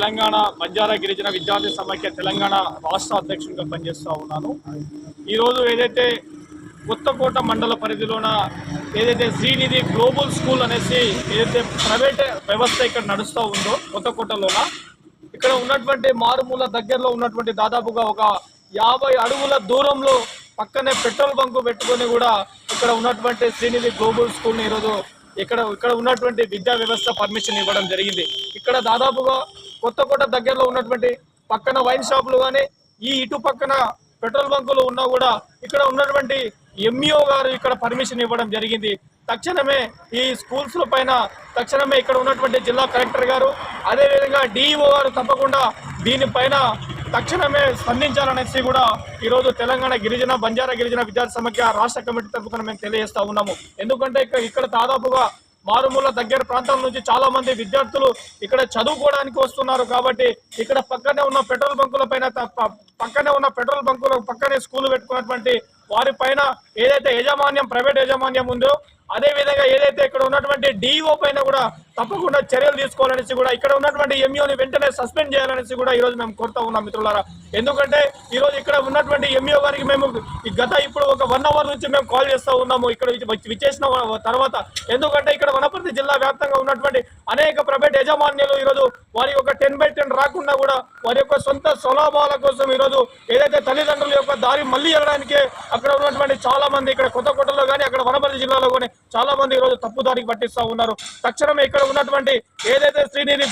తెలంగాణ బంజారా గిరిజన విద్యార్థి సమాఖ్య తెలంగాణ రాష్ట్ర అధ్యక్షుడిగా పనిచేస్తూ ఉన్నాను. ఈరోజు ఏదైతే కొత్తకోట మండల పరిధిలోన ఏదైతే శ్రీనిధి గ్లోబల్ స్కూల్ అనేసి ఏదైతే ప్రైవేట్ వ్యవస్థ ఇక్కడ నడుస్తూ ఉందో కొత్తకోటలోన, ఇక్కడ ఉన్నటువంటి మారుమూల దగ్గరలో ఉన్నటువంటి దాదాపుగా ఒక 50 అడుగుల దూరంలో పక్కనే పెట్రోల్ బంకు పెట్టుకొని కూడా ఇక్కడ ఉన్నటువంటి శ్రీనిధి గ్లోబల్ స్కూల్ని ఈరోజు ఇక్కడ ఉన్నటువంటి విద్యా వ్యవస్థ పర్మిషన్ ఇవ్వడం జరిగింది. ఇక్కడ దాదాపుగా కొత్తకోట దగ్గరలో ఉన్నటువంటి పక్కన వైన్ షాపులు కానీ ఇటు పక్కన పెట్రోల్ బంకులు ఉన్నా కూడా ఇక్కడ ఉన్నటువంటి ఎంఈఓ గారు ఇక్కడ పర్మిషన్ ఇవ్వడం జరిగింది. తక్షణమే ఈ స్కూల్స్ పైన తక్షణమే ఇక్కడ ఉన్నటువంటి జిల్లా కలెక్టర్ గారు అదేవిధంగా డిఈఓ గారు తప్పకుండా దీనిపైన తక్షణమే స్పందించాలనేసి కూడా ఈరోజు తెలంగాణ బంజారా గిరిజన విద్యార్థి సమాఖ్య రాష్ట్ర కమిటీ తరఫున మేము తెలియజేస్తా ఉన్నాము. ఎందుకంటే ఇక్కడ దాదాపుగా మారుమూల దగ్గర ప్రాంతం నుంచి చాలా మంది విద్యార్థులు ఇక్కడ చదువుకోవడానికి వస్తున్నారు. కాబట్టి ఇక్కడ పక్కనే ఉన్న పెట్రోల్ బంకుల పైన పక్కనే స్కూల్ పెట్టుకున్నటువంటి వారి పైన ఏదైతే ప్రైవేట్ యాజమాన్యం ఉందో అదే విధంగా ఏదైతే ఇక్కడ ఉన్నటువంటి డిఓ పైన కూడా తప్పకుండా చర్యలు తీసుకోవాలనేసి కూడా ఇక్కడ ఉన్నటువంటి ఎంఈఓని వెంటనే సస్పెండ్ చేయాలనేసి కూడా ఈరోజు మేము కోరుతా ఉన్నాం మిత్రులారా. ఎందుకంటే ఈరోజు ఇక్కడ ఉన్నటువంటి ఎంఈఓ గారికి మేము ఇప్పుడు ఒక 1 అవర్ నుంచి మేము కాల్ చేస్తూ ఉన్నాము ఇక్కడ విచ్చేసిన తర్వాత. ఎందుకంటే ఇక్కడ వనపర్తి జిల్లా వ్యాప్తంగా ఉన్నటువంటి అనేక ప్రైవేట్ యాజమాన్యాలు ఈరోజు వారి యొక్క 10/10 రాకుండా కూడా వారి యొక్క సొంత స్వలాభాల కోసం ఈరోజు ఏదైతే తల్లిదండ్రుల యొక్క దారి మళ్ళీ వెళ్ళడానికి అక్కడ ఉన్నటువంటి చాలా మంది ఇక్కడ కొత్తకోటలో కానీ అక్కడ వనపర్తి జిల్లాలో కానీ చాలా మంది ఈరోజు తప్పుదారికి పట్టిస్తూ ఉన్నారు. తక్షణమే ఇక్కడ ఉన్నటువంటి ఏదైతే శ్రీనిధి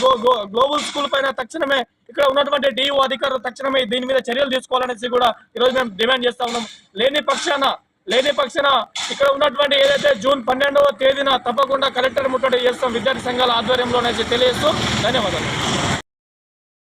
గ్లోబల్ స్కూల్ పైన తక్షణమే ఇక్కడ ఉన్నటువంటి డిఓ అధికారులు తక్షణమే దీని మీద చర్యలు తీసుకోవాలనేసి కూడా ఈరోజు మేము డిమాండ్ చేస్తా ఉన్నాం. లేని పక్షాన ఇక్కడ ఉన్నటువంటి ఏదైతే జూన్ 12వ తేదీన తప్పకుండా కలెక్టర్ ముట్టడి చేస్తాం విద్యార్థి సంఘాల ఆధ్వర్యంలో తెలియజేస్తూ ధన్యవాదాలు.